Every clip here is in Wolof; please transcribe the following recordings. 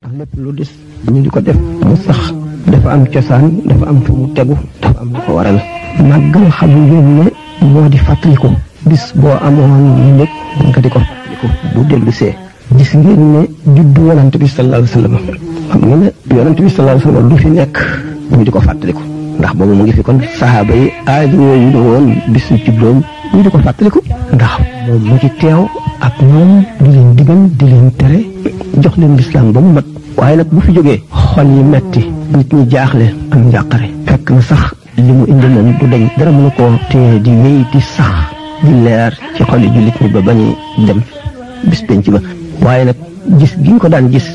lépp lu dis ñu di ko def mu sax dafa am cosaan dafa am fu mu tegu dafa am lu ko waral màggal xam ngeen ne moo di fàttaliku bis boo amoon lépp nga di ko fàttaliku bu dellu see gis ngeen ne juddu yonent bi sallallahu alayhi wa sallam xam nga ne yonent bi sallallahu alayhi wa sallam du fi nekk ñu di ko fàttaliku ndax boobu mu ngi fi kon saxaaba yi aaj yooyu la woon bisu juddoom ñu di ko fàttaliku ndax moom mu ci teew ak ñoom di leen digal di leen tere jox leen lislaam ba mu mat waaye nag bu fi jógee xol yi metti nit ñi jaaxle am njàqare fekk na sax li mu indi moom du dañ dara mënu koo téye di wéy di sax di leer ci xol yi jullit ñi ba bañuy dem bis penc ba waaye nag gis gi ñu ko daan gis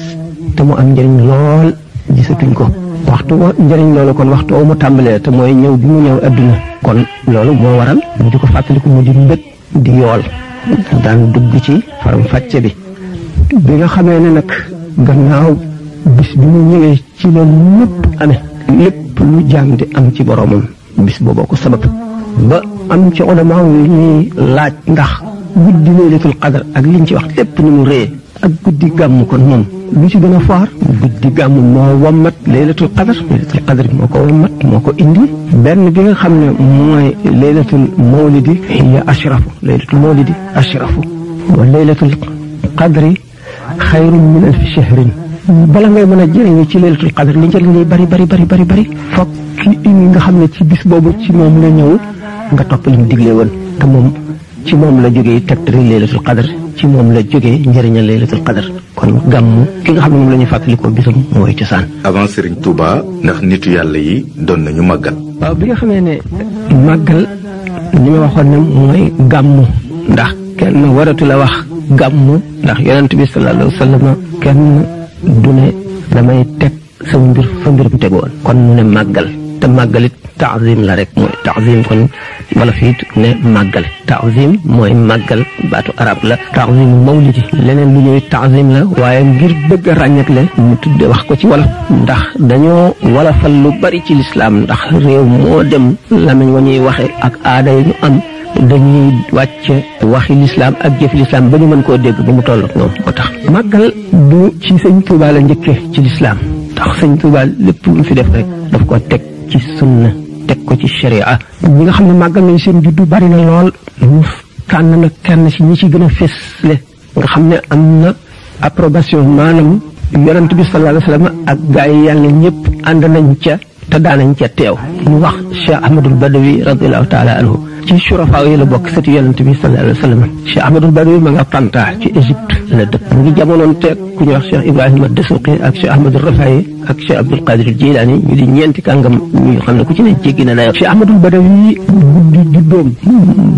te mu am njëriñ lool gisatuñ ko waxtu wa njëriñ loolu kon waxtu wa mu tàmbalee te mooy ñëw bi mu ñëw adduna kon loolu moo waral mu di ko fàttaliku mu di mbëg di yool daan dugg ci faram fàcce bi nga xamee ne nag gannaaw bis bi mu ñëwee ci la lépp amee lépp lu jaam di am ci boromam bis booboo ko sabab ba am ci ulama yi ñuy laaj ndax guddi laylatul qadr ak liñ ci wax lépp ni mu rëy ak guddi gàmm kon moom lu ci gën a foor guddi gàmm moo wammat laylatul qadr moo ko wammat moo ko indi benn bi nga xam ne mooy laylatul mawlidi hiya ashrafu laylatul mawlidi ashrafu wa laylatul qadri xayrun min alfi shahrin bala ngay mën a jëriñu ci laylatul qadr li njëriñ li bari fokk nga xam ne ci bis boobu ci moom la ñëw nga topp li mu digle woon te moom ci moom la jógee tegtari laylatul qadr ci moom la jógee njëriñal laylatul qadr kon gàmm ki nga xam ne moom la ñuy fàttalikoo bisam mooy cosaan. avant Serigne Touba ndax nitu yàlla yi doon nañu màggal. waaw bi nga xamee ne màggal ni ma waxoon ne mooy gàmm ndax kenn waratu la wax gàmm ndax yonent bi sallallahu alayhi wa sallam kenn du ne damay teg sama mbir fa mbiram tegoon kon mu ne màggal te màggalit taazim la rek mooy taazim kon wala fiit ne màggal taazim mooy màggal baatu arab la taazim mawlidi leneen lu ñuy taazim la waaye ngir bëgg a ràññeekle mu tudde wax ko ci wolof ndax dañoo wolofal lu bari ci lislaam ndax réew moo dem lamiñ wa ñuy waxe ak aada yi ñu am dañuy wàcce waxi lislaam ak jëfi lislaam ba ñu mën koo dégg ba mu toll ak ñoom ko tax màggal du ci sëñ Tuubaa la njëkke ci lislaam ndax sëñ Tuubaa lépp lu mu fi def rek daf ko teg ci sunna teg ko ci sharia ñi nga xam ne màggal nañ seen juddu bari na lool mu tànn na kenn ci ñi ci gën a fésle nga xam ne am na approbation maanaam yonent bi sallallahu alayhi wa sallam ak gaa yi yàlla ñëpp ànd nañ ca te daanañ ca teew ñu wax Cheikh Ahmadul Badawi radiallahu taala anhu ci surafaa yi la bokk sëti yonent bi sallallahu alayhi wa sallam Cheikh Ahmadul Badawi ma nga Tanta ci Égypte la dëkk mu ngi jamonoon teeg ku ñuy wax Cheikh Ibrahima Dasuqi ak Cheikh Ahmadul Rafayi ak Cheikh Abdul Qadir Jilaani ñu di ñeenti kàngam ñu xam ne ku ci ne jéggi na dayo Cheikh Ahmadul Badawi guddi juddoom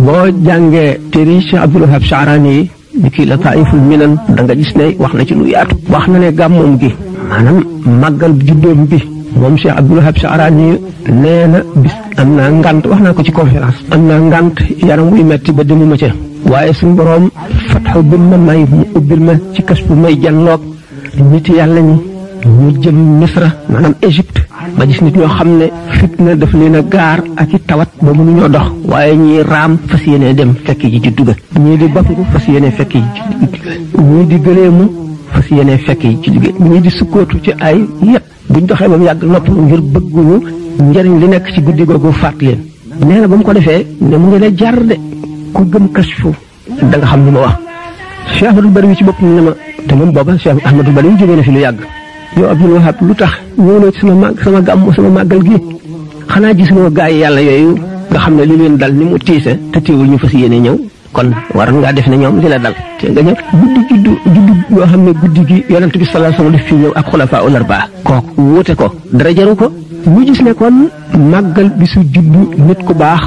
boo jàngee téere Cheikh Abdul Wahab Sha'rani yi ni kii la Taiful Minan da nga gis ne wax na ci lu yaatu wax na ne gàmmoom gi maanaam màggal juddoom bi moom Cheikh Abdul Wahab Sha'rani nee na bis am naa ngant wax naa ko ci conférence am naa ngant yaram wuy metti ba demuma ca waaye suñu boroom fatxu bi ma may mu ubbil ma ci kas bu may janloog nit yàlla ñi ñu jëm Misra maanaam Égypte ba gis nit ñoo xam ne fitna daf leen a gaar ak i tawat ba mënuñoo dox waaye ñii raam fas yéene dem fekk ji juddu ga ñii di bakku fas yéene fekk ji ñii di gëleemu fas yéene fekk ji juddu ga ñii di sukkootu ci ay yet buñ doxee ba mu yàgg nopp ngir bëgguñu njëriñ li nekk ci guddi googu faat leen nee na ba mu ko defee ne mu ngi lay jar de ku gëm kashfu da nga xam ni ma wax Cheikh Ahmadul Badawi ci bopp ne ma te moom booba Cheikh Ahmadul Badawi jógee na fi lu yàgg yow Abdul Wahab lu tax ñëw ci sama gàmm sama màggal gi xanaa gis nga gaa yi yàlla yooyu nga xam ne li leen dal ni mu tiise te teewul ñu fas yéene ñëw kon waroon ngaa def ne ñoom li la dal te nga ñëw juddu yoo xam ne guddi gi yonent bi sallallahu alayhi wasallam daf fi ñëw ak xulafaa ul arbaa kooku wuute ko dara jaru ko ñu gis ne kon màggal bisu juddu nit ku baax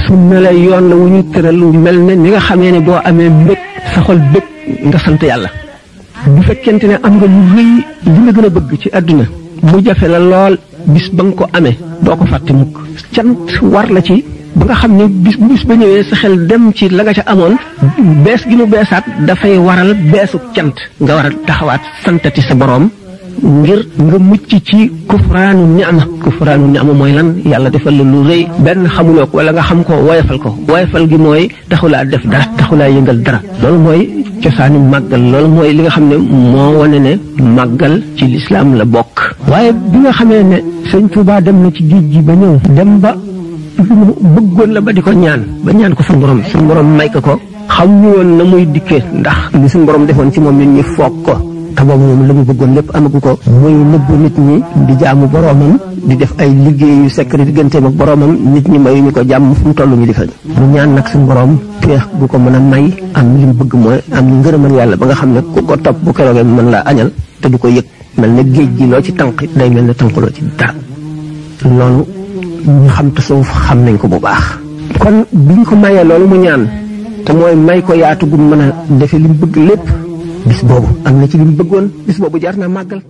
sunna la yoon la wu ñu tëral lu mel ne ni nga xamee ne boo amee mbëg sa xol bëgg nga sant yàlla bu fekkente ne am nga lu rëy li nga gën a bëgg ci àdduna mu jafe la lool bis ba nga ko amee doo ko fàtte mukk cant war la ci ba nga xam ne bis ba ñëwee sa xel dem ci la nga ca amoon bees gi mu beesaat dafay waral beesu cant nga war a taxawaat santati sa boroom ngir nga mucc ci kufraanu ni'ma mooy lan yàlla defal la lu rëy benn xamuloo ko wala nga xam ko woyofal gi mooy taxulaa def dara taxulaa yëngal dara loolu mooy cosaani màggal loolu mooy li nga xam ne moo wane ne màggal ci lislaam la bokk. waaye bi nga xamee ne sëñ Tuubaa dem na ci géej gi ba ñëw dem ba lu mu bëggoon la ba di ko ñaan ko suñu borom may ko xam ñu woon na muy dikkee ndax li suñu borom defoon ci moom nit ñi foog ko te boobu moom la mu bëggoon lépp amagu ko muy nëbbu nit ñi di jaamu boroomam di def ay liggéey yu secret digganteem ak boroomam nit ñi mayuñu ko jàmm fu mu toll ñu di fa mu ñaan nag suñu borom féex gu ko mën a may am li mu bëgg mooy am ngërëmal yàlla ba nga xam ne ku ko topp bu keroogee mën laa añal te du ko yëg mel ne géej gi loo ci tànq day mel ne tànqloo ci dara loolu ñu xam tasawuf xam nañ ko bu baax. kon biñ ko mayee loolu mu ñaan te mooy may ko yaatu gu mën a defe li mu bëgg lépp bis boobu am na ci li mu bëggoon bis boobu jar naa màggal.